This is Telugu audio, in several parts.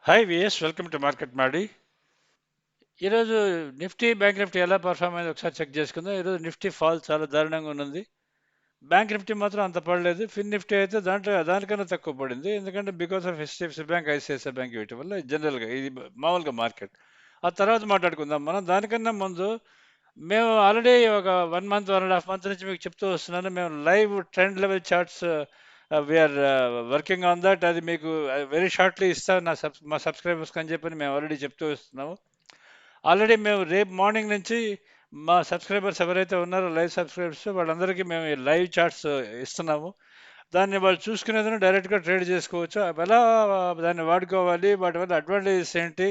హాయ్ విఎస్, వెల్కమ్ టు మార్కెట్ మాడి. ఈరోజు నిఫ్టీ బ్యాంక్ నిఫ్టీ ఎలా పర్ఫామ్ అయింది ఒకసారి చెక్ చేసుకుందాం. ఈరోజు నిఫ్టీ ఫాల్ చాలా దారుణంగా ఉన్నది. బ్యాంక్ నిఫ్టీ మాత్రం అంత పడలేదు. ఫిన్ నిఫ్టీ అయితే దానికన్నా తక్కువ పడింది. ఎందుకంటే because of HDFC bank, ICICI bank వీటి వల్ల జనరల్గా ఇది మామూలుగా మార్కెట్. ఆ తర్వాత మాట్లాడుకుందాం మనం. దానికన్నా ముందు మేము ఆల్రెడీ ఒక 1 మంత్ 1.5 మంత్ నుంచి మీకు చెప్తూ వస్తున్నాను. మేము live trend level charts we are working on that. అది మీకు వెరీ షార్ట్లీ ఇస్తాను మా సబ్స్క్రైబర్స్కి అని చెప్పని మేము ఆల్రెడీ చెప్తూ వస్తున్నాము. ఆల్రెడీ మేము రేపు మార్నింగ్ నుంచి మా సబ్స్క్రైబర్స్ ఎవరైతే ఉన్నారో లైవ్ సబ్స్క్రైబర్స్ వాళ్ళందరికీ మేము ఈ లైవ్ చార్ట్స్ ఇస్తున్నాము. దాన్ని వాళ్ళు చూసుకునేదని డైరెక్ట్గా ట్రేడ్ చేసుకోవచ్చు. ఎలా దాన్ని వాడుకోవాలి, వాటి వల్ల అడ్వాంటేజెస్ ఏంటి,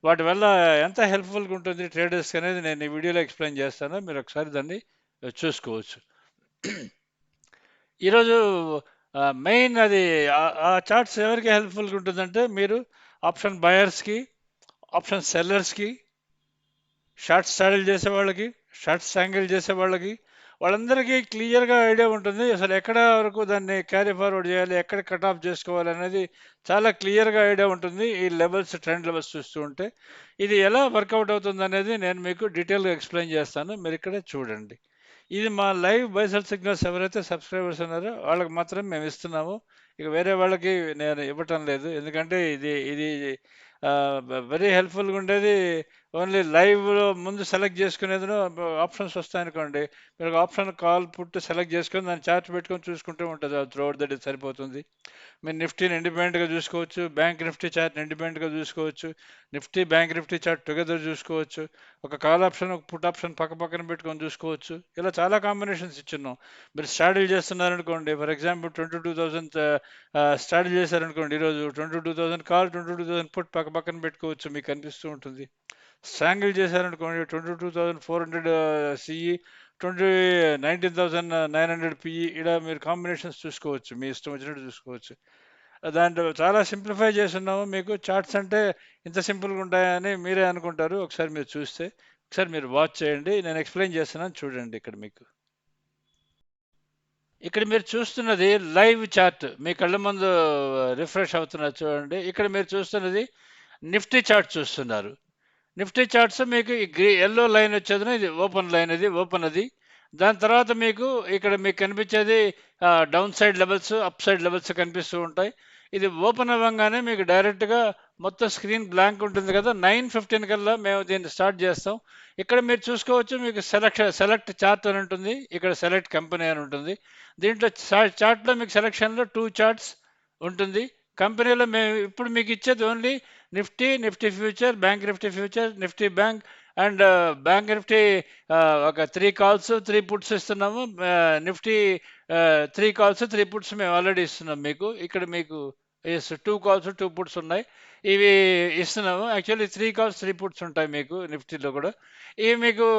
వాటి వల్ల ఎంత హెల్ప్ఫుల్గా ఉంటుంది ట్రేడర్స్కి అనేది నేను ఈ వీడియోలో ఎక్స్ప్లెయిన్ చేస్తాను. మీరు ఒకసారి దాన్ని చూసుకోవచ్చు. ఈరోజు మెయిన్ అది ఆ చార్ట్స్ ఎవరికి హెల్ప్ఫుల్గా ఉంటుందంటే మీరు ఆప్షన్ బయర్స్కి, ఆప్షన్ సెల్లర్స్కి, షార్ట్ స్టాడిల్ చేసే వాళ్ళకి, షార్ట్ స్యాంగిల్ చేసే వాళ్ళకి, వాళ్ళందరికీ క్లియర్గా ఐడియా ఉంటుంది. అసలు ఎక్కడ వరకు దాన్ని క్యారీ ఫార్వర్డ్ చేయాలి, ఎక్కడ కట్ ఆఫ్ చేసుకోవాలి అనేది చాలా క్లియర్గా ఐడియా ఉంటుంది. ఈ లెవెల్స్, ట్రెండ్ లెవెల్స్ చూస్తూ ఉంటే ఇది ఎలా వర్కౌట్ అవుతుంది అనేది నేను మీకు డీటెయిల్గా ఎక్స్ప్లెయిన్ చేస్తాను. మీరు ఇక్కడ చూడండి. ఇది మా లైవ్ బైసల్ సిగ్నల్స్ ఎవరైతే సబ్స్క్రైబర్స్ ఉన్నారో వాళ్ళకి మాత్రం మేము ఇస్తున్నాము. ఇక వేరే వాళ్ళకి నేను ఇవ్వటం లేదు. ఎందుకంటే ఇది ఇది వెరీ హెల్ప్ఫుల్గా ఉండేది. ఓన్లీ లైవ్లో ముందు సెలెక్ట్ చేసుకునేది ఆప్షన్స్ వస్తాయనుకోండి, మీరు ఆప్షన్ కాల్ పుట్ సెలెక్ట్ చేసుకొని దాన్ని చార్ట్ పెట్టుకొని చూసుకుంటూ ఉంటుంది. త్రూ అవుట్ ద డే సరిపోతుంది. మీరు నిఫ్టీని ఇండిపెండెంట్గా చూసుకోవచ్చు, బ్యాంక్ నిఫ్టీ చార్ట్ని ఇండిపెండెంట్గా చూసుకోవచ్చు, Nifty bank Nifty chart together చూసుకోవచ్చు, ఒక కాల్ ఆప్షన్ ఒక పుట్ ఆప్షన్ పక్క పక్కన పెట్టుకొని చూసుకోవచ్చు. ఇలా చాలా కాంబినేషన్స్ ఇచ్చున్నాం. మీరు స్టాడిల్ చేస్తున్నారనుకోండి, ఫర్ ఎగ్జాంపుల్ 22,000 స్టాడిల్ చేశారనుకోండి, ఈరోజు 22,000 కాల్, 22,000 పుట్ పక్క పక్కన పెట్టుకోవచ్చు, మీకు కనిపిస్తూ ఉంటుంది. స్ట్రాంగిల్ చేశారనుకోండి 22,400 సిఈ, 19,900 పిఈ, ఇలా మీరు కాంబినేషన్స్ చూసుకోవచ్చు, మీ ఇష్టం వచ్చినట్టు చూసుకోవచ్చు. దాంట్లో చాలా సింప్లిఫై చేస్తున్నాము. మీకు చార్ట్స్ అంటే ఇంత సింపుల్గా ఉంటాయని మీరే అనుకుంటారు. ఒకసారి మీరు చూస్తే, ఒకసారి మీరు వాచ్ చేయండి. నేను ఎక్స్ప్లెయిన్ చేస్తున్నాను, చూడండి. ఇక్కడ మీకు ఇక్కడ మీరు చూస్తున్నది లైవ్ చార్ట్, మీ కళ్ళ ముందు రిఫ్రెష్ అవుతున్నది చూడండి. ఇక్కడ మీరు చూస్తున్నది నిఫ్టీ చార్ట్ చూస్తున్నారు. నిఫ్టీ చార్ట్స్ మీకు ఈ ఎల్లో లైన్ వచ్చేది ఇది ఓపెన్ లైన్, ఇది ఓపెన్ అది. దాని తర్వాత మీకు ఇక్కడ మీకు కనిపించేది down side levels, up side levels కనిపిస్తూ ఉంటాయి. ఇది ఓపెన్ అవ్వగానే మీకు డైరెక్ట్గా మొత్తం స్క్రీన్ బ్లాంక్ ఉంటుంది కదా. 9:15 కల్లా మేము దీన్ని స్టార్ట్ చేస్తాం. ఇక్కడ మీరు చూసుకోవచ్చు, మీకు సెలెక్ట్ చార్ట్ అని ఉంటుంది, ఇక్కడ సెలెక్ట్ కంపెనీ అని ఉంటుంది. దీంట్లో చార్ట్లో మీకు సెలెక్షన్లో 2 చార్ట్స్ ఉంటుంది. కంపెనీలో మేము ఇప్పుడు మీకు ఇచ్చేది only Nifty, Nifty future, bank Nifty future, Nifty bank and bank Nifty ఒక 3 కాల్స్ 3 పుట్స్ ఇస్తున్నాము. నిఫ్టీ 3 కాల్స్ 3 పుట్స్ మేము ఆల్రెడీ ఇస్తున్నాం మీకు. ఇక్కడ మీకు 2 కాల్స్ 2 పుట్స్ ఉన్నాయి, ఇవి ఇస్తున్నాము. యాక్చువల్లీ 3 కాల్స్ 3 పుట్స్ ఉంటాయి మీకు నిఫ్టీలో కూడా. ఇవి మీకు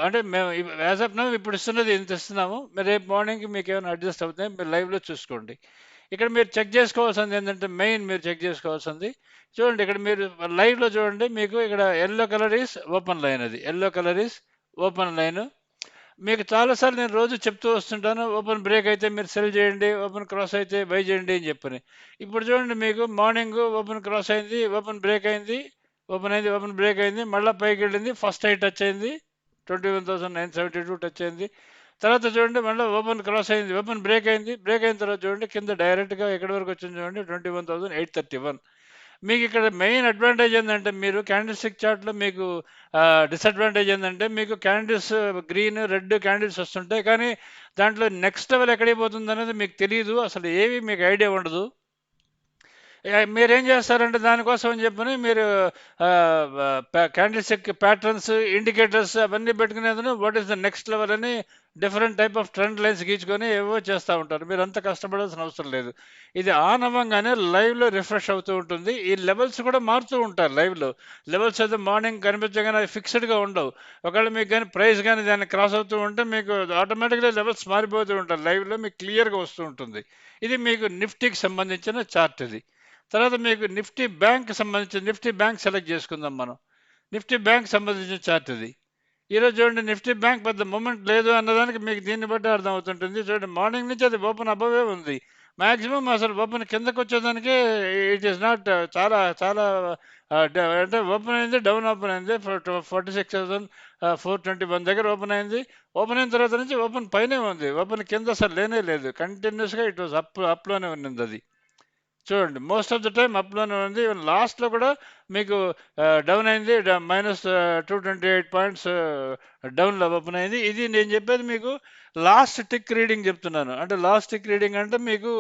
అంటే మేము యాజ్ ఆఫ్ నౌ ఇప్పుడు ఇస్తున్నది ఇంత ఇస్తున్నాము. మీరు రేపు మార్నింగ్కి మీకు ఏమైనా అడ్జస్ట్ అవుతాయి, మీరు లైవ్లో చూసుకోండి. ఇక్కడ మీరు చెక్ చేసుకోవాల్సింది ఏంటంటే, మెయిన్ మీరు చెక్ చేసుకోవాల్సింది చూడండి. ఇక్కడ మీరు లైవ్లో చూడండి, మీకు ఇక్కడ yellow colour is open line, అది yellow colour is open line. మీకు చాలాసార్లు నేను రోజు చెప్తూ వస్తుంటాను, ఓపెన్ బ్రేక్ అయితే మీరు సెల్ చేయండి, ఓపెన్ క్రాస్ అయితే బై చేయండి అని చెప్పని. ఇప్పుడు చూడండి, మీకు మార్నింగ్ ఓపెన్ క్రాస్ అయింది, ఓపెన్ బ్రేక్ అయింది, ఓపెన్ అయింది, ఓపెన్ బ్రేక్ అయింది, మళ్ళీ పైకి వెళ్ళింది, ఫస్ట్ హై టచ్ అయింది, 21,972 టచ్ అయింది. తర్వాత చూడండి మళ్ళీ ఓపెన్ క్రాస్ అయింది, ఓపెన్ బ్రేక్ అయింది, బ్రేక్ అయిన తర్వాత చూడండి కింద డైరెక్ట్గా ఎక్కడి వరకు వచ్చింది చూడండి, 21,831. మీకు ఇక్కడ మెయిన్ అడ్వాంటేజ్ ఏంటంటే, మీరు క్యాండిల్ స్టిక్ చార్ట్లో మీకు డిసడ్వాంటేజ్ ఏంటంటే, మీకు క్యాండిల్స్ గ్రీన్ రెడ్ క్యాండిల్స్ వస్తుంటాయి, కానీ దాంట్లో నెక్స్ట్ లెవెల్ ఎక్కడికి పోతుంది అనేది మీకు తెలియదు, అసలు ఏవి మీకు ఐడియా ఉండదు. మీరేం చేస్తారంటే దానికోసం అని చెప్పని మీరు క్యాండిల్ స్టిక్ ప్యాటర్న్స్, ఇండికేటర్స్ అవన్నీ పెట్టుకునేది what is the next level అని different type of trend lines గీచుకొని ఏవో చేస్తూ ఉంటారు. మీరు అంత కష్టపడాల్సిన అవసరం లేదు. ఇది ఆన్ అవ్వగానే లైవ్లో రిఫ్రెష్ అవుతూ ఉంటుంది. ఈ లెవెల్స్ కూడా మారుతూ ఉంటారు లైవ్లో. లెవెల్స్ అయితే మార్నింగ్ కనిపించగానే అవి ఫిక్స్డ్గా ఉండవు. ఒకవేళ మీకు కానీ ప్రైస్ కానీ దాన్ని క్రాస్ అవుతూ ఉంటే మీకు ఆటోమేటిక్గా లెవెల్స్ మారిపోతూ ఉంటారు. లైవ్లో మీకు క్లియర్గా వస్తూ ఉంటుంది. ఇది మీకు నిఫ్టీకి సంబంధించిన చార్ట్ ఇది. తర్వాత మీకు నిఫ్టీ బ్యాంక్ సంబంధించిన నిఫ్టీ బ్యాంక్ సెలెక్ట్ చేసుకుందాం మనం. నిఫ్టీ బ్యాంక్ సంబంధించిన చార్ట్ ఇది. ఈరోజు చూడండి, నిఫ్టీ బ్యాంక్ పెద్ద మూమెంట్ లేదు అన్నదానికి మీకు దీన్ని బట్టి అర్థం అవుతుంటుంది. చూడండి, మార్నింగ్ నుంచి అది ఓపెన్ అబవే ఉంది, మాక్సిమం అసలు ఓపెన్ కిందకొచ్చేదానికే ఇట్ ఈస్ నాట్ చాలా చాలా అంటే ఓపెన్ అయింది, డౌన్ ఓపెన్ అయింది. 46,421 దగ్గర ఓపెన్ అయింది. ఓపెన్ అయిన తర్వాత నుంచి ఓపెన్ పైనే ఉంది. ఓపెన్ కింద అసలు లేనే లేదు. కంటిన్యూస్‌గా ఇట్ వాస్ అప్‌లోనే ఉన్నింది అది. చూడండి మోస్ట్ ఆఫ్ ద టైమ్ అప్‌లోనే ఉంది. ఈవెన్ లాస్ట్‌లో కూడా మీకు డౌన్ అయింది. మైనస్ 228 పాయింట్స్ డౌన్‌లో ఓపెన్ అయింది. ఇది నేను చెప్పేది మీకు లాస్ట్ టిక్ రీడింగ్ చెప్తున్నాను. అంటే లాస్ట్ టిక్ రీడింగ్ అంటే మీకు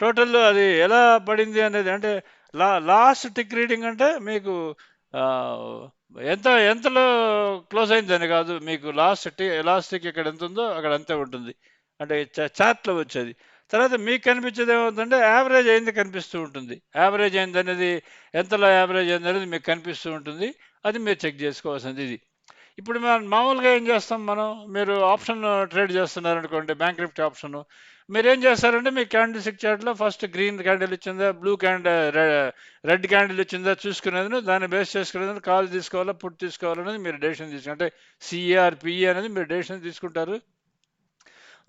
టోటల్ అది ఎలా పడింది అనేది, అంటే లాస్ట్ టిక్ రీడింగ్ అంటే మీకు ఆ, ఎంతలో క్లోజ్ అయిందని కాదు, మీకు లాస్ట్ టిక్ ఇక్కడ ఎంత ఉందో అక్కడ అంతే ఉంటుంది. అంటే చార్ట్లో వచ్చేది. తర్వాత మీకు కనిపించేది ఏమవుతుందంటే యావరేజ్ అయింది కనిపిస్తూ ఉంటుంది. యావరేజ్ అయింది అనేది, ఎంతలో యావరేజ్ అయింది అనేది మీకు కనిపిస్తూ ఉంటుంది. అది మీరు చెక్ చేసుకోవాల్సింది ఇది. ఇప్పుడు మనం మామూలుగా ఏం చేస్తాం మనం, మీరు ఆప్షన్ ట్రేడ్ చేస్తున్నారనుకోండి, బ్యాంక్ నిఫ్టీ ఆప్షన్, మీరేం చేస్తారంటే మీ క్యాండిల్ స్టిక్ చార్ట్లో ఫస్ట్ గ్రీన్ క్యాండిల్ ఇచ్చిందా, బ్లూ క్యాండిల్, రెడ్ క్యాండిల్ ఇచ్చిందా చూసుకునేది, దాన్ని బేస్ చేసుకునేది కాల్ తీసుకోవాలా పుట్ తీసుకోవాలనేది మీరు డెసిషన్ తీసుకుంటే సిఆర్ పిఈ అనేది మీరు డెసిషన్ తీసుకుంటారు.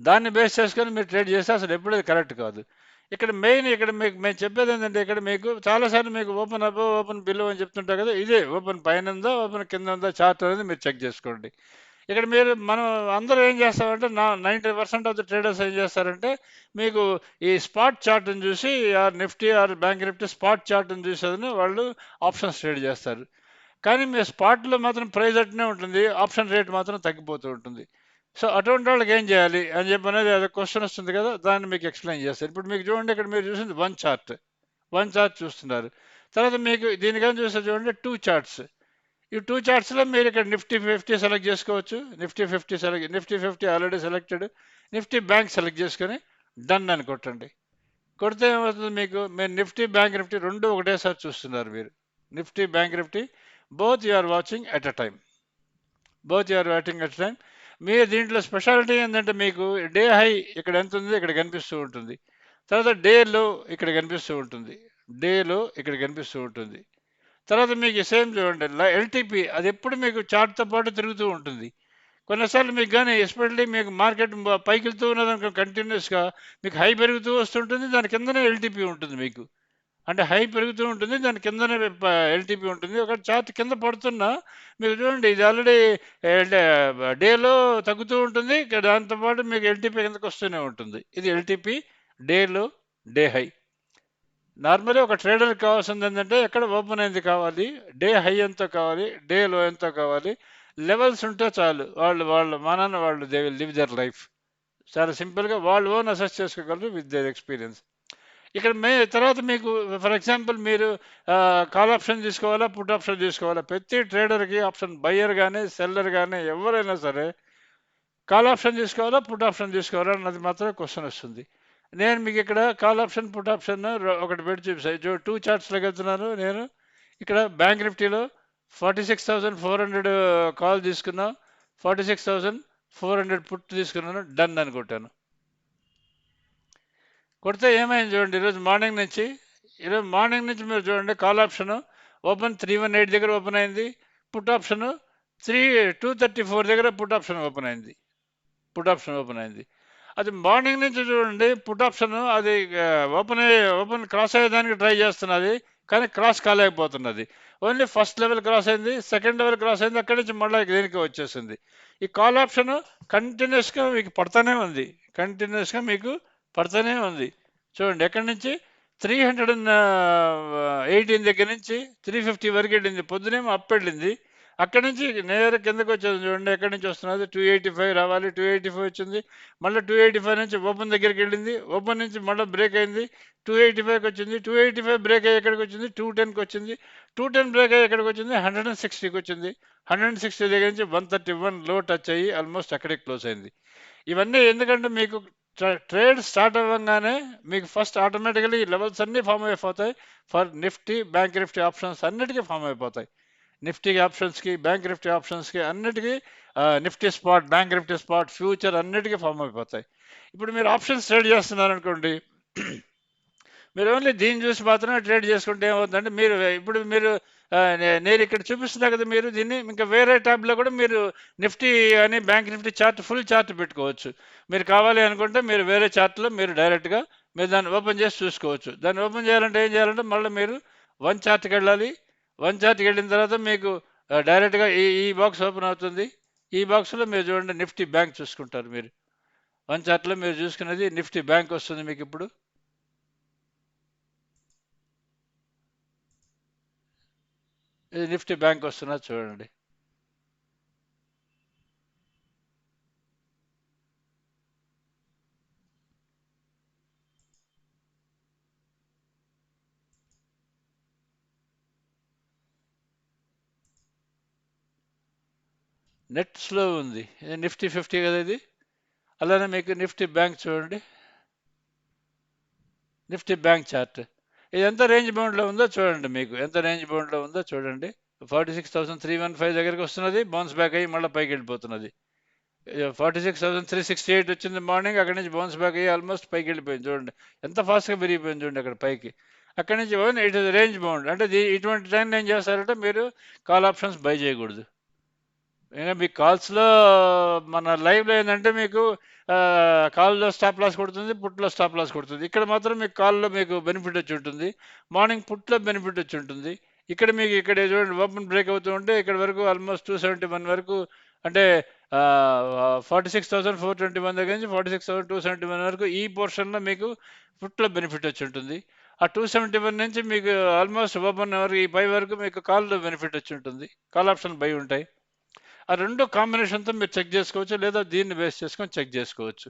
దాన్ని బేస్ చేసుకొని మీరు ట్రేడ్ చేస్తే అసలు ఎప్పుడు అది కరెక్ట్ కాదు. ఇక్కడ మెయిన్, ఇక్కడ మీకు మేము చెప్పేది ఏంటంటే, ఇక్కడ మీకు చాలాసార్లు మీకు ఓపెన్ అప్ ఓపెన్ బిలో అని చెప్తుంటా కదా, ఇదే ఓపెన్ పైన ఉందా ఓపెన్ కింద ఉందా చార్ట్ అనేది మీరు చెక్ చేసుకోండి. ఇక్కడ మీరు మనం అందరూ ఏం చేస్తామంటే 90% ఆఫ్ ద ట్రేడర్స్ ఏం చేస్తారంటే, మీకు ఈ స్పాట్ చార్ట్ని చూసి Nifty or bank Nifty spot చార్ట్ని చూసేదని వాళ్ళు ఆప్షన్స్ ట్రేడ్ చేస్తారు. కానీ మీ స్పాట్లో మాత్రం ప్రైస్ అట్నే ఉంటుంది, ఆప్షన్ రేట్ మాత్రం తగ్గిపోతూ ఉంటుంది. సో అటువంటి వాళ్ళకి ఏం చేయాలి అని చెప్పి అనేది అది క్వశ్చన్ వస్తుంది కదా, దాన్ని మీకు ఎక్స్ప్లెయిన్ చేస్తారు. ఇప్పుడు మీకు చూడండి, ఇక్కడ మీరు చూసింది వన్ చార్ట్ చూస్తున్నారు. తర్వాత మీకు దీనికని చూస్తే చూడండి టూ చార్ట్స్. ఈ టూ చార్ట్స్లో మీరు ఇక్కడ నిఫ్టీ 50 సెలెక్ట్ చేసుకోవచ్చు. Nifty 50 already selected. Nifty bank select చేసుకొని డన్ అని కొట్టండి. కొడితే ఏమవుతుంది, మీకు మీరు నిఫ్టీ రెండు ఒకటేసారి చూస్తున్నారు మీరు. Nifty both you are watching at a time. మీరు దీంట్లో స్పెషాలిటీ ఏంటంటే, మీకు డే హై ఇక్కడ ఎంత ఉంది ఇక్కడ కనిపిస్తూ ఉంటుంది. తర్వాత డే లో ఇక్కడ కనిపిస్తూ ఉంటుంది. తర్వాత మీకు సేమ్ చూడండి ఎల్టీపీ, అది ఎప్పుడు మీకు చార్ట్తో పాటు తిరుగుతూ ఉంటుంది. కొన్నిసార్లు మీకు కానీ ఎస్పెషల్లీ మీకు మార్కెట్ పైకి వెళ్తూ ఉన్నదానికి కంటిన్యూస్గా మీకు హై పెరుగుతూ వస్తుంటుంది, దాని కిందనే ఎల్టీపీ ఉంటుంది మీకు. అంటే హై పెరుగుతూ ఉంటుంది, దాని కిందనే ఎల్టీపీ ఉంటుంది. ఒక చార్ట్ కింద పడుతున్నా మీకు చూడండి, ఇది ఆల్రెడీ డేలో తగ్గుతూ ఉంటుంది, దాంతోపాటు మీకు ఎల్టీపీ కిందకు వస్తూనే ఉంటుంది. ఇది ఎల్టీపీ డేలో, డే హై. నార్మల్గా ఒక ట్రేడర్కి కావాల్సింది ఏంటంటే, ఎక్కడ ఓపెన్ అయింది కావాలి, డే హై ఎంతో కావాలి, డే లో ఎంతో కావాలి, లెవెల్స్ ఉంటే చాలు. వాళ్ళు they will live their life. చాలా సింపుల్గా వాళ్ళు ఓన్ అసెస్ చేసుకోగలరు విత్ దేర్ ఎక్స్పీరియన్స్. ఇక్కడ తర్వాత మీకు ఫర్ ఎగ్జాంపుల్ మీరు కాల్ ఆప్షన్ తీసుకోవాలా పుట్ ఆప్షన్ తీసుకోవాలా, ప్రతి ట్రేడర్కి ఆప్షన్ బయ్యర్ కానీ సెల్లర్ కానీ ఎవరైనా సరే కాల్ ఆప్షన్ తీసుకోవాలా పుట్ ఆప్షన్ తీసుకోవాలా అన్నది మాత్రమే క్వశ్చన్ వస్తుంది. నేను మీకు ఇక్కడ కాల్ ఆప్షన్ పుట్ ఆప్షన్ ఒకటి పెట్టి చూపిస్తాను. టూ చార్ట్స్లోకి వెళ్తున్నాను నేను. ఇక్కడ బ్యాంక్ నిఫ్టీలో 46,400 కాల్ తీసుకున్నాను, 46,400 పుట్ తీసుకున్నాను, డన్ అని కొట్టాను. కొడితే ఏమైంది చూడండి, ఈరోజు మార్నింగ్ నుంచి మీరు చూడండి, కాల్ ఆప్షన్ ఓపెన్ 318 దగ్గర ఓపెన్ అయింది, పుట్ ఆప్షన్ 234 దగ్గర పుట్ ఆప్షన్ ఓపెన్ అయింది. అది మార్నింగ్ నుంచి చూడండి, పుట్ ఆప్షన్ అది ఓపెన్ క్రాస్ అయ్యేదానికి ట్రై చేస్తున్నది, కానీ క్రాస్ కాలేకపోతున్నది. ఓన్లీ ఫస్ట్ లెవెల్ క్రాస్ అయింది, సెకండ్ లెవెల్ క్రాస్ అయింది, అక్కడి నుంచి మళ్ళీ దేనికి వచ్చేసింది. ఈ కాల్ ఆప్షన్ కంటిన్యూస్గా మీకు పడుతూనే ఉంది. చూడండి ఎక్కడి నుంచి 318 దగ్గర నుంచి 350 వరకు వెళ్ళింది, పొద్దునేమో అప్ వెళ్ళింది, అక్కడి నుంచి నేర కిందకు వచ్చేది. చూడండి ఎక్కడి నుంచి వస్తున్నది, 285 రావాలి, 285 వచ్చింది, మళ్ళీ 285 నుంచి ఓపెన్ దగ్గరికి వెళ్ళింది, ఓపెన్ నుంచి మళ్ళీ బ్రేక్ అయింది, 285కి వచ్చింది, 285 బ్రేక్ అయ్యి ఎక్కడికి వచ్చింది, 210కి వచ్చింది, 210 బ్రేక్ అయ్యి ఎక్కడికి వచ్చింది, 160కి వచ్చింది, 160 దగ్గర నుంచి 131 లో టచ్ అయ్యి ఆల్మోస్ట్ అక్కడికి క్లోజ్ అయింది. ఇవన్నీ ఎందుకంటే మీకు ట్రేడ్ స్టార్ట్ అవ్వగానే మీకు ఫస్ట్ ఆటోమేటికలీ లెవెల్స్ అన్నీ ఫామ్ అయిపోతాయి. For Nifty bank Nifty options అన్నిటికీ ఫామ్ అయిపోతాయి. నిఫ్టీ ఆప్షన్స్కి, బ్యాంక్ నిఫ్టీ ఆప్షన్స్కి అన్నిటికీ, Nifty spot, bank Nifty spot, future అన్నిటికీ ఫామ్ అయిపోతాయి. ఇప్పుడు మీరు ఆప్షన్స్ ట్రేడ్ చేస్తున్నారనుకోండి, మీరు ఓన్లీ దీన్ని చూసి మాత్రమే ట్రేడ్ చేసుకుంటే ఏమవుతుందంటే మీరు ఇప్పుడు మీరు నేను ఇక్కడ చూపిస్తున్నా కదా మీరు దీన్ని ఇంకా వేరే ట్యాబ్లో కూడా మీరు నిఫ్టీ అని bank Nifty chart full chart పెట్టుకోవచ్చు. మీరు కావాలి అనుకుంటే మీరు వేరే చార్ట్లో మీరు డైరెక్ట్గా మీరు దాన్ని ఓపెన్ చేసి చూసుకోవచ్చు. దాన్ని ఓపెన్ చేయాలంటే ఏం చేయాలంటే మళ్ళీ మీరు వన్ చార్ట్కి వెళ్ళాలి. వన్ చార్ట్కి వెళ్ళిన తర్వాత మీకు డైరెక్ట్గా ఈ ఈ బాక్స్ ఓపెన్ అవుతుంది. ఈ బాక్స్లో మీరు చూడండి నిఫ్టీ బ్యాంక్ చూసుకుంటారు మీరు. వన్ చార్ట్లో మీరు చూసుకున్నది నిఫ్టీ బ్యాంక్ వస్తుంది మీకు ఇప్పుడు. ఇది నిఫ్టీ బ్యాంక్ వస్తున్నది చూడండి. నెట్ స్లో ఉంది. ఇది నిఫ్టీ 50 కదా ఇది. అలానే మీకు నిఫ్టీ బ్యాంక్ చూడండి. నిఫ్టీ బ్యాంక్ చార్ట్ ఇది ఎంత రేంజ్ బౌండ్లో ఉందో చూడండి. మీకు ఎంత రేంజ్ బౌండ్లో ఉందో చూడండి. 46,315 దగ్గరికి వస్తున్నది. బౌన్స్ బ్యాక్ అయ్యి మళ్ళీ పైకి వెళ్ళిపోతున్నది. 46,368 వచ్చింది మార్నింగ్. అక్కడి నుంచి బౌన్స్ బ్యాక్ అయ్యి ఆల్మోస్ట్ పైకి వెళ్ళిపోయింది చూడండి. ఎంత ఫాస్ట్గా పెరిగిపోయింది చూడండి అక్కడ పైకి. అక్కడి నుంచి ఇట్ ఇస్ రేంజ్ బౌండ్. అంటే ఇటువంటి టైంలో ఏం చేస్తారంటే మీరు కాల్ ఆప్షన్స్ బై చేయకూడదు. ఇంకా మీకు కాల్స్లో మన లైవ్లో ఏంటంటే మీకు కాల్లో స్టాప్ లాస్ కొడుతుంది, పుట్లో స్టాప్ లాస్ కొడుతుంది. ఇక్కడ మాత్రం మీకు కాల్లో మీకు బెనిఫిట్ వచ్చి ఉంటుంది. మార్నింగ్ పుట్లో బెనిఫిట్ వచ్చి ఉంటుంది. ఇక్కడ మీకు ఇక్కడ చూడండి ఓపెన్ బ్రేక్ అవుతూ ఉంటే ఇక్కడ వరకు ఆల్మోస్ట్ 271 వరకు, అంటే 46,421 దగ్గర నుంచి 46,271 వరకు ఈ పోర్షన్లో మీకు పుట్లో బెనిఫిట్ వచ్చి ఉంటుంది. ఆ 271 నుంచి మీకు ఆల్మోస్ట్ ఓపెన్ వరకు ఈ పై వరకు మీకు కాల్లో బెనిఫిట్ వచ్చి ఉంటుంది. కాల్ ఆప్షన్ బై ఉంటాయి. ఆ రెండు కాంబినేషన్తో మీరు చెక్ చేసుకోవచ్చు, లేదా దీన్ని బేస్ చేసుకొని చెక్ చేసుకోవచ్చు.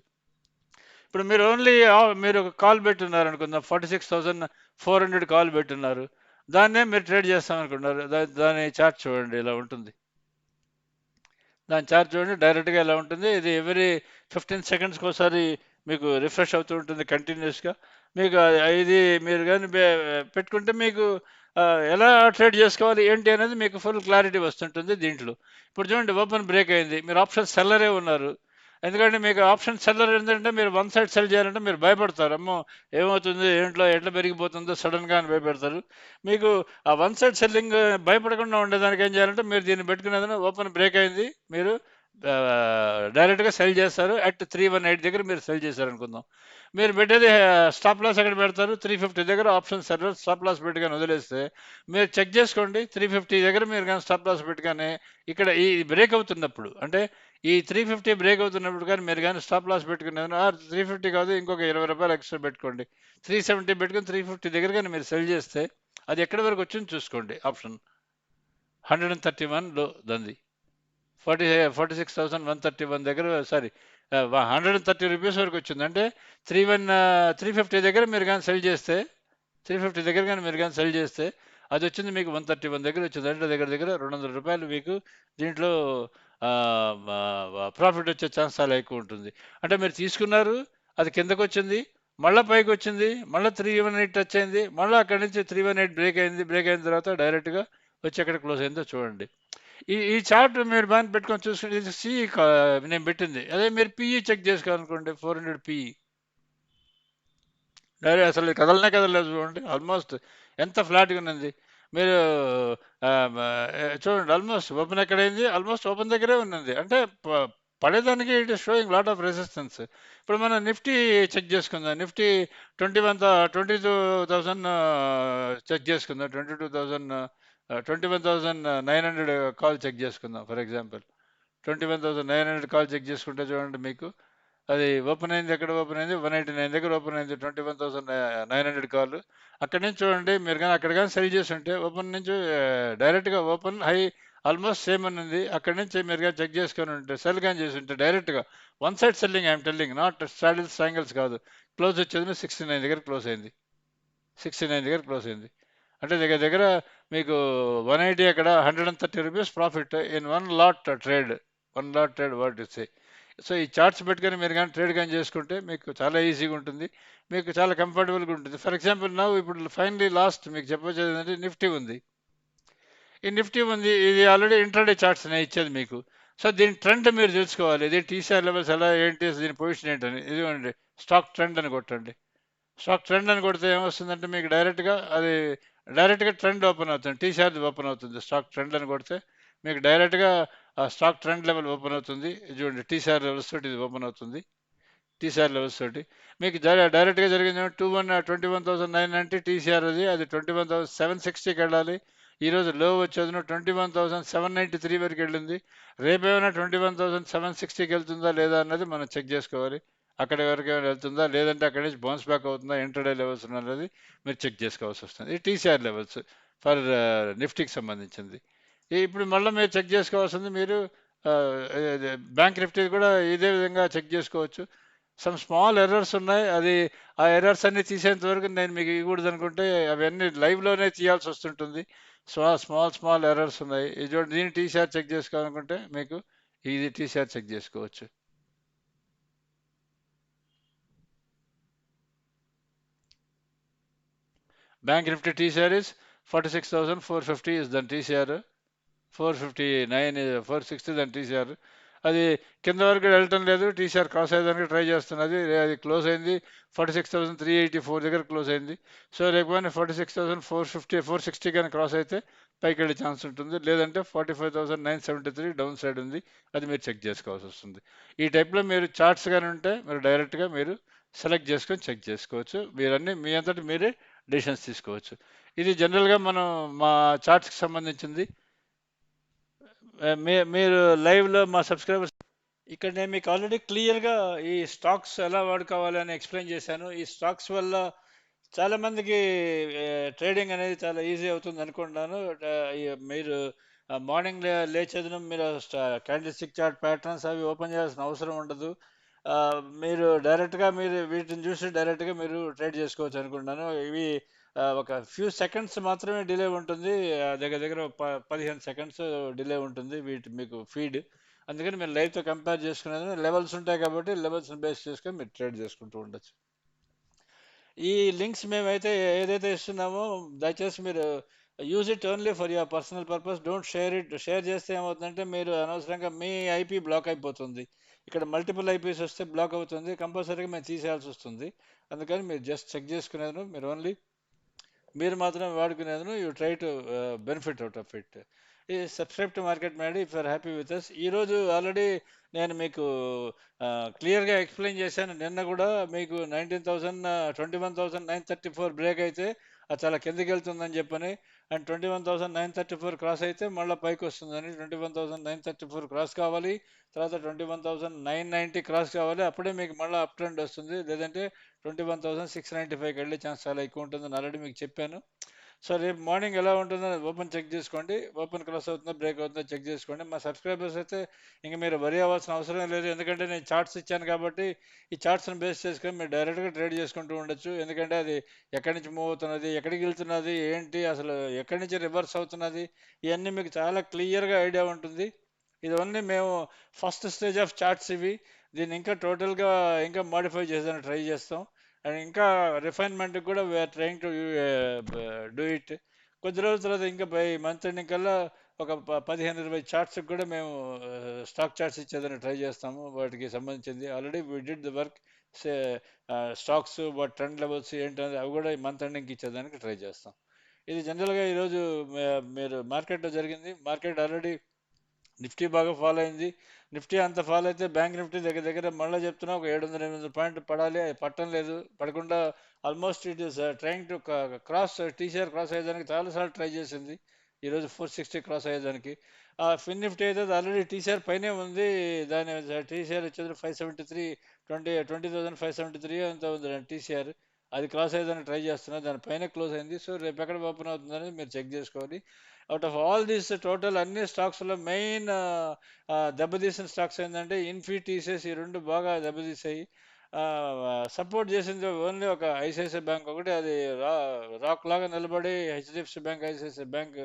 ఇప్పుడు మీరు ఓన్లీ మీరు కాల్ పెట్టున్నారు అనుకుందాం, 46,400 కాల్ పెట్టున్నారు. దాన్నే మీరు ట్రేడ్ చేస్తామనుకున్నారు. దాని చార్ట్ చూడండి ఇలా ఉంటుంది. దాని చార్ట్ చూడండి డైరెక్ట్గా ఇలా ఉంటుంది. ఇది ఎవ్రీ 15 సెకండ్స్కి ఒకసారి మీకు రిఫ్రెష్ అవుతూ ఉంటుంది కంటిన్యూస్గా. మీకు ఇది మీరు కానీ పెట్టుకుంటే మీకు ఎలా ట్రేడ్ చేసుకోవాలి ఏంటి అనేది మీకు ఫుల్ క్లారిటీ వస్తుంటుంది దీంట్లో. ఇప్పుడు చూడండి ఓపెన్ బ్రేక్ అయింది. మీరు ఆప్షన్ సెల్లరే ఉన్నారు. ఎందుకంటే మీకు ఆప్షన్ సెల్లర్ ఏంటంటే మీరు వన్ సైడ్ సెల్ చేయాలంటే మీరు భయపడతారు. అమ్మో ఏమవుతుంది ఏంట్లో ఎట్లా పెరిగిపోతుందో సడన్గా అని భయపడతారు. మీకు ఆ వన్ సైడ్ సెల్లింగ్ భయపడకుండా ఉండేదానికి ఏం చేయాలంటే మీరు దీన్ని పెట్టుకునేదాన్ని ఓపెన్ బ్రేక్ అయింది మీరు డైరెక్ట్గా సెల్ చేస్తారు. అట్ 318 దగ్గర మీరు సెల్ చేశారు అనుకుందాం. మీరు పెట్టేది స్టాప్ లాస్ ఎక్కడ పెడతారు? 350 దగ్గర ఆప్షన్ సెల్లర్ స్టాప్ లాస్ పెట్టుకొని వదిలేస్తే మీరు చెక్ చేసుకోండి. 350 దగ్గర మీరు కానీ స్టాప్ లాస్ పెట్టుకొని ఇక్కడ ఈ బ్రేక్ అవుతున్నప్పుడు, అంటే ఈ 350 బ్రేక్ అవుతున్నప్పుడు కానీ మీరు కానీ స్టాప్ లాస్ పెట్టుకునేది 350 కాదు ఇంకొక 20 రూపాయలు ఎక్స్ట్రా పెట్టుకోండి. 370 పెట్టుకుని 350 దగ్గర కానీ మీరు సెల్ చేస్తే అది ఎక్కడి వరకు వచ్చింది చూసుకోండి. ఆప్షన్ 131లో దంది 46,131 దగ్గర, సారీ 130 రూపీస్ వరకు వచ్చింది. అంటే 350 దగ్గర మీరు కానీ సెల్ చేస్తే 350 దగ్గర కానీ మీరు కానీ సెల్ చేస్తే అది వచ్చింది మీకు 131 దగ్గర వచ్చింది. అంటే దగ్గర దగ్గర 200 రూపాయలు మీకు దీంట్లో ప్రాఫిట్ వచ్చే ఛాన్స్ చాలా ఎక్కువ ఉంటుంది. అంటే మీరు తీసుకున్నారు, అది కిందకు వచ్చింది, మళ్ళీ పైకి వచ్చింది, మళ్ళీ 318 టచ్ అయింది, మళ్ళీ అక్కడి నుంచి 318 బ్రేక్ అయింది. బ్రేక్ అయిన తర్వాత డైరెక్ట్గా వచ్చి ఎక్కడ క్లోజ్ అయిందో చూడండి. ఈ చార్ట్ మీరు బాగా పెట్టుకొని చూసుకుంటే ఇది సిఈ నేను పెట్టింది. అదే మీరు పిఈ చెక్ చేసుకోవాలనుకోండి 400 పిఈ అసలు కదలనే కదలలేదు చూడండి. ఆల్మోస్ట్ ఎంత ఫ్లాట్గా ఉన్నది. మీరు చూడండి ఆల్మోస్ట్ ఓపెన్ ఎక్కడైంది, ఆల్మోస్ట్ ఓపెన్ దగ్గరే ఉన్నది. అంటే పడేదానికి it is showing lot of resistance. ఇప్పుడు మనం నిఫ్టీ చెక్ చేసుకుందాం. నిఫ్టీ 22,000 చెక్ చేసుకుందాం. 21,900 కాల్ చెక్ చేసుకుందాం. ఫర్ ఎగ్జాంపుల్ 21,900 కాల్ చెక్ చేసుకుంటే చూడండి మీకు అది ఓపెన్ అయింది. ఎక్కడ ఓపెన్ అయింది? 189 దగ్గర ఓపెన్ అయింది. 21,900 కాల్. అక్కడి నుంచి చూడండి మీరు కానీ అక్కడ కానీ సెల్ చేసి ఉంటే ఓపెన్ నుంచి డైరెక్ట్గా ఓపెన్ హై ఆల్మోస్ట్ సేమ్ అని ఉంది. అక్కడి నుంచి మీరు కానీ చెక్ చేసుకొని ఉంటే సెల్ కానీ చేసి ఉంటే డైరెక్ట్గా one side selling I'm telling, not straddles triangles కాదు. క్లోజ్ వచ్చేది 69 దగ్గర క్లోజ్ అయింది. 69 దగ్గర క్లోజ్ అయింది. అంటే దగ్గర దగ్గర మీకు 180 అక్కడ 130 rupees profit in one lot trade. What is. So ఈ చార్ట్స్ పెట్టుకొని మీరు కానీ ట్రేడ్ కానీ చేసుకుంటే మీకు చాలా ఈజీగా ఉంటుంది. మీకు చాలా కంఫర్టబుల్గా ఉంటుంది. ఫర్ ఎగ్జాంపుల్ నా ఇప్పుడు ఫైనలీ లాస్ట్ మీకు చెప్పొచ్చేది ఏంటంటే నిఫ్టీ ఉంది. ఈ నిఫ్టీ ఉంది, ఇది ఆల్రెడీ ఇంట్రాడే చార్ట్స్ నేను ఇచ్చేది మీకు. సో దీని ట్రెండ్ మీరు తెలుసుకోవాలి. ఇది టీసీఆర్ లెవెల్స్ ఎలా ఏంటి, దీని పొజిషన్ ఏంటని. ఇదిగోండి స్టాక్ ట్రెండ్ అని కొట్టండి. స్టాక్ ట్రెండ్ అని కొడితే ఏమొస్తుందంటే మీకు డైరెక్ట్గా ట్రెండ్ ఓపెన్ అవుతుంది, టీసీఆర్ ఓపెన్ అవుతుంది. స్టాక్ ట్రెండ్ అని కొడితే మీకు డైరెక్ట్గా ఆ స్టాక్ ట్రెండ్ లెవెల్ ఓపెన్ అవుతుంది. ఇది చూడండి, టీసీఆర్ లెవెల్స్ తోటి ఇది ఓపెన్ అవుతుంది. టీసీఆర్ లెవెల్స్ తోటి మీకు డైరెక్ట్గా జరిగింది 21,990 టీసీఆర్, అది 21,760కి వెళ్ళాలి. ఈరోజు లో వచ్చేది 21,793 వరకు వెళ్ళింది. రేపేమైనా 21,760కి వెళ్తుందా లేదా అన్నది మనం చెక్ చేసుకోవాలి. అక్కడి వరకు ఏమైనా వెళ్తుందా, లేదంటే అక్కడి నుంచి బౌన్స్ బ్యాక్ అవుతుందా, ఇంటర్డే లెవెల్స్ అన్నది మీరు చెక్ చేసుకోవాల్సి వస్తుంది. ఈ టీసీఆర్ లెవెల్స్ ఫర్ నిఫ్టీకి సంబంధించింది. ఇప్పుడు మళ్ళీ మీరు చెక్ చేసుకోవాల్సింది, మీరు బ్యాంక్ నిఫ్టీ కూడా ఇదే విధంగా చెక్ చేసుకోవచ్చు. సమ్ స్మాల్ ఎర్రర్స్ ఉన్నాయి. ఆ ఎర్రర్స్ అన్ని తీసేంత వరకు నేను మీకు ఇవ్వకూడదు అనుకుంటే అవన్నీ లైవ్లోనే తీయాల్సి వస్తుంటుంది. స్మాల్ ఎర్రర్స్ ఉన్నాయి. ఇది చూడండి, దీన్ని టీసీఆర్ చెక్ చేసుకోవాలనుకుంటే మీకు ఇది టీసీఆర్ చెక్ చేసుకోవచ్చు. Bank Nifty TCR is 46,450 is దాని టీసీఆర్. 459 460 దాని టీసీఆర్. అది కింద వరకు వెళ్ళటం లేదు, టీసీఆర్ క్రాస్ అయ్యేదానికి ట్రై చేస్తున్నది. అది క్లోజ్ అయింది 46,384 దగ్గర క్లోజ్ అయింది. సో రేపు కానీ 46,460 కానీ క్రాస్ అయితే పైకి వెళ్ళే ఛాన్స్ ఉంటుంది. లేదంటే 45,973 డౌన్ సైడ్ ఉంది. అది మీరు చెక్ చేసుకోవాల్సి వస్తుంది. ఈ టైప్లో మీరు చార్ట్స్ కానీ ఉంటే మీరు డైరెక్ట్గా మీరు సెలెక్ట్ చేసుకొని చెక్ చేసుకోవచ్చు. మీరన్నీ మీ అంతటి మీరే డెసిషన్స్ తీసుకోవచ్చు. ఇది జనరల్గా మనం మా చార్ట్స్కి సంబంధించింది. మీరు లైవ్లో మా సబ్స్క్రైబర్స్, ఇక్కడ నేను మీకు ఆల్రెడీ క్లియర్గా ఈ స్టాక్స్ ఎలా వాడుకోవాలి అని ఎక్స్ప్లెయిన్ చేశాను. ఈ స్టాక్స్ వల్ల చాలా మందికి ట్రేడింగ్ అనేది చాలా ఈజీ అవుతుంది అనుకుంటున్నాను. మీరు మార్నింగ్ లేచేదనం మీరు క్యాండిల్ స్టిక్ చార్ట్ ప్యాటర్న్స్ అవి ఓపెన్ చేయాల్సిన అవసరం ఉండదు. ఆ, మీరు డైరెక్ట్గా మీరు వీటిని చూసి డైరెక్ట్గా మీరు ట్రేడ్ చేసుకోవచ్చు అనుకుంటున్నాను. ఇవి ఒక ఫ్యూ సెకండ్స్ మాత్రమే డిలే ఉంటుంది. దగ్గర దగ్గర 15 సెకండ్స్ డిలే ఉంటుంది వీటి మీకు ఫీడ్. అందుకని మీరు లైవ్తో కంపేర్ చేసుకునేది లెవెల్స్ ఉంటాయి కాబట్టి లెవెల్స్ని బేస్ చేసుకొని మీరు ట్రేడ్ చేసుకుంటూ ఉండొచ్చు. ఈ లింక్స్ మేమైతే ఏదైతే ఇస్తున్నామో దయచేసి మీరు use it only for your personal purpose. Don't share it. Share చేస్తే ఏమవుతుందంటే మీరు అనవసరంగా మీ ఐపీ బ్లాక్ అయిపోతుంది. ఇక్కడ మల్టిపుల్ ఐపీస్ వస్తే బ్లాక్ అవుతుంది, కంపల్సరీగా మేము తీసేయాల్సి వస్తుంది. అందుకని మీరు జస్ట్ చెక్ చేసుకునేది, మీరు ఓన్లీ మీరు మాత్రం వాడుకునేందుకు you try to benefit out of it. ఈ subscribe to market Maddy if are happy with us. ఈరోజు ఆల్రెడీ నేను మీకు క్లియర్గా ఎక్స్ప్లెయిన్ చేశాను. నిన్న కూడా మీకు 21,934 బ్రేక్ అయితే అది చాలా కిందకి వెళ్తుందని చెప్పని, అండ్ 21,934 క్రాస్ అయితే మళ్ళీ పైకి వస్తుందని. 21,934 క్రాస్ కావాలి, తర్వాత 21,990 క్రాస్ కావాలి, అప్పుడే మీకు మళ్ళీ అప్ ట్రెండ్ వస్తుంది. లేదంటే 21,695కి వెళ్ళే ఛాన్స్ చాలా ఎక్కువ ఉంటుందని ఆల్రెడీ మీకు చెప్పాను. సో రేపు మార్నింగ్ ఎలా ఉంటుందో ఓపెన్ చెక్ చేసుకోండి. ఓపెన్ క్రాస్ అవుతుందో బ్రేక్ అవుతుందో చెక్ చేసుకోండి. మా సబ్స్క్రైబర్స్ అయితే ఇంక మీరు వరి అవ్వాల్సిన అవసరం లేదు. ఎందుకంటే నేను చార్ట్స్ ఇచ్చాను కాబట్టి ఈ చార్ట్స్ని బేస్ చేసుకొని మీరు డైరెక్ట్గా ట్రేడ్ చేసుకుంటూ ఉండొచ్చు. ఎందుకంటే అది ఎక్కడి నుంచి మూవ్ అవుతున్నది, ఎక్కడికి వెళ్తున్నది, ఏంటి అసలు ఎక్కడి నుంచి రివర్స్ అవుతున్నది, ఇవన్నీ మీకు చాలా క్లియర్గా ఐడియా ఉంటుంది. ఇది ఓన్లీ మేము ఫస్ట్ స్టేజ్ ఆఫ్ చార్ట్స్ ఇవి. దీన్ని ఇంకా టోటల్గా ఇంకా మాడిఫై చేసేదాన్ని ట్రై చేస్తాం. అండ్ ఇంకా రిఫైన్మెంట్కి కూడా we are trying to do it. కొద్ది రోజుల తర్వాత ఇంకా బై మంత్ ఎండింగ్ కల్లా ఒక 15-20 చార్ట్స్కి కూడా మేము స్టాక్ చార్ట్స్ ఇచ్చేదాన్ని ట్రై చేస్తాము. వాటికి సంబంధించింది already we did the work. Stocks వాటి ట్రెండ్ లెవెల్స్ ఏంటనేది అవి కూడా ఈ మంత్ ఎండింగ్కి ఇచ్చేదానికి ట్రై చేస్తాం. ఇది జనరల్గా ఈరోజు మీరు మార్కెట్లో జరిగింది. మార్కెట్ ఆల్రెడీ నిఫ్టీ బాగా ఫాలో అయింది. నిఫ్టీ అంత ఫాలో అయితే బ్యాంక్ నిఫ్టీ దగ్గర దగ్గర మళ్ళీ చెప్తున్నా ఒక 700-800 పాయింట్ పడాలి, అది పట్టం లేదు. పడకుండా almost it is trying to cross TCR cross అయ్యేదానికి చాలాసార్లు ట్రై చేసింది. ఈరోజు 460 క్రాస్ అయ్యేదానికి. ఫిన్ నిఫ్టీ అయితే ఆల్రెడీ టీసీఆర్ పైనే ఉంది. దాని టీసీఆర్ వచ్చేది 573, 20,573 అంత ఉంది టీసీఆర్. అది క్రాస్ అయ్యేదానికి ట్రై చేస్తున్నా, దానిపైన క్లోజ్ అయింది. సో రేపు ఎక్కడ ఓపెన్ అవుతుందని మీరు చెక్ చేసుకోవాలి. Out of all these total అన్ని స్టాక్స్లో మెయిన్ దెబ్బతీసిన స్టాక్స్ ఏంటంటే ఇన్ఫీ, టీసీఎస్, ఈ రెండు బాగా దెబ్బతీసాయి. సపోర్ట్ చేసింది ఓన్లీ ఒక ఐసిఐసిఐ బ్యాంక్ ఒకటి. అది రాక్ లాగా నిలబడి HDFC bank, ICICI bank,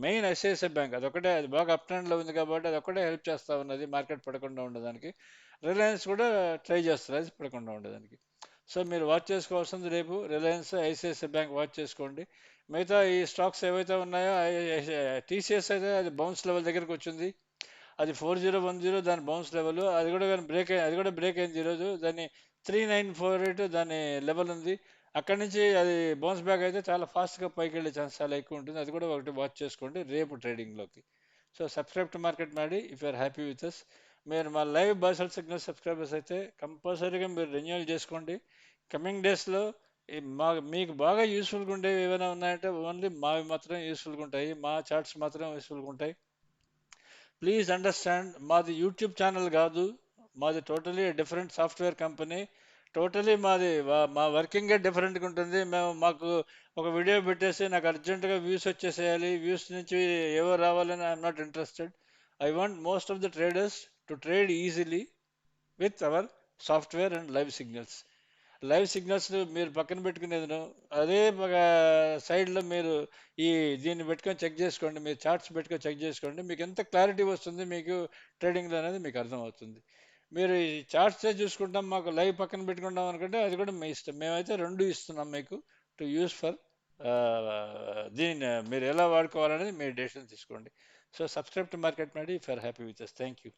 main ICICI bank అదొకటే, అది బాగా అప్ ట్రెండ్లో ఉంది కాబట్టి అది ఒకటే హెల్ప్ చేస్తూ ఉన్నది మార్కెట్ పడకుండా ఉండడానికి. రిలయన్స్ కూడా ట్రై చేస్తుంది పడకుండా ఉండడానికి. సో మీరు వాచ్ చేసుకోవాల్సింది రేపు రిలయన్స్, ఐసిఐసిఐ బ్యాంక్ వాచ్ చేసుకోండి. మిగతా ఈ స్టాక్స్ ఏవైతే ఉన్నాయో టీసీఎస్ అయితే అది బౌన్స్ లెవెల్ దగ్గరకు వచ్చింది. అది 4010 దాని బౌన్స్ లెవెల్, అది కూడా కానీ బ్రేక్ అది కూడా బ్రేక్ అయింది ఈరోజు. దాన్ని 3948 దాని లెవెల్ ఉంది. అక్కడి నుంచి అది బౌన్స్ బ్యాక్ అయితే చాలా ఫాస్ట్గా పైకి వెళ్ళే ఛాన్స్ చాలా ఎక్కువ ఉంటుంది. అది కూడా ఒకటి వాచ్ చేసుకోండి రేపు ట్రేడింగ్లోకి. So subscribe to market Maddy if you're happy with us. మీరు మా లైవ్ బర్సల్ సిగ్నల్ సబ్స్క్రైబర్స్ అయితే కంపల్సరీగా మీరు రెన్యూవల్ చేసుకోండి. కమింగ్ డేస్లో మీకు బాగా యూస్ఫుల్గా ఉండేవి ఏమైనా ఉన్నాయంటే ఓన్లీ మావి మాత్రం యూస్ఫుల్గా ఉంటాయి, మా చార్ట్స్ మాత్రం యూస్ఫుల్గా ఉంటాయి. ప్లీజ్ అండర్స్టాండ్, మాది యూట్యూబ్ ఛానల్ కాదు, మాది totally different software company. Totally మా వర్కింగే డిఫరెంట్గా ఉంటుంది. మాకు ఒక వీడియో పెట్టేసి నాకు అర్జెంటుగా వ్యూస్ వచ్చేసేయాలి, వ్యూస్ నుంచి ఏవో రావాలని I'm not interested. I want most of the traders to trade easily with our software and live signals. Live signals మీరు పక్కన పెట్టుకునేది అదే సైడ్లో మీరు ఈ దీన్ని పెట్టుకొని చెక్ చేసుకోండి, మీరు చార్ట్స్ పెట్టుకొని చెక్ చేసుకోండి, మీకు ఎంత క్లారిటీ వస్తుంది మీకు ట్రేడింగ్లో అనేది మీకు అర్థమవుతుంది. మీరు ఈ చార్ట్సే చూసుకుంటాం మాకు లైవ్ పక్కన పెట్టుకుంటాం అనుకుంటే అది కూడా మీ ఇష్టం. మేమైతే రెండు ఇస్తున్నాం మీకు టు యూస్ ఫర్ దీన్ని మీరు ఎలా వాడుకోవాలనేది మీరు డెసిషన్ తీసుకోండి. So subscribe to market Maddy if are happy with us. Thank you.